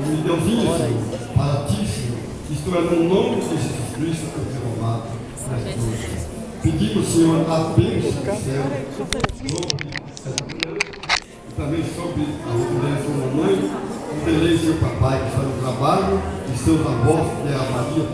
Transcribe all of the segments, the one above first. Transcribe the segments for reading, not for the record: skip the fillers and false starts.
me deu vinho, Senhor, para ti, Senhor. Isto é no nome de Jesus Cristo que eu tenho amado nesta noite. Pedimos, Senhor, a bênção do céu sobre essa criança e também sobre a Rodrigo, sua mamãe, o Belém, seu papai, que está no trabalho, e seus avós, que é a Maria,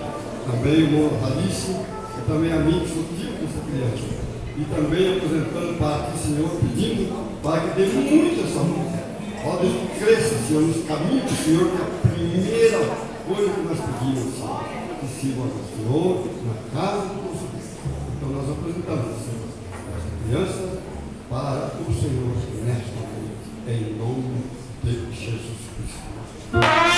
também o irmão Alice, e também a mim, que sou tio dessa criança. E também apresentando para ti, Senhor, pedindo para que dê muita saúde. Ó Deus, que cresça, Senhor, nos caminhos do Senhor, que é a primeira coisa que nós pedimos, Senhor. Que sirva ao Senhor, na casa do nosso Deus. Então nós apresentamos, Senhor, essa criança para o Senhor nesta noite, em nome de Jesus Cristo.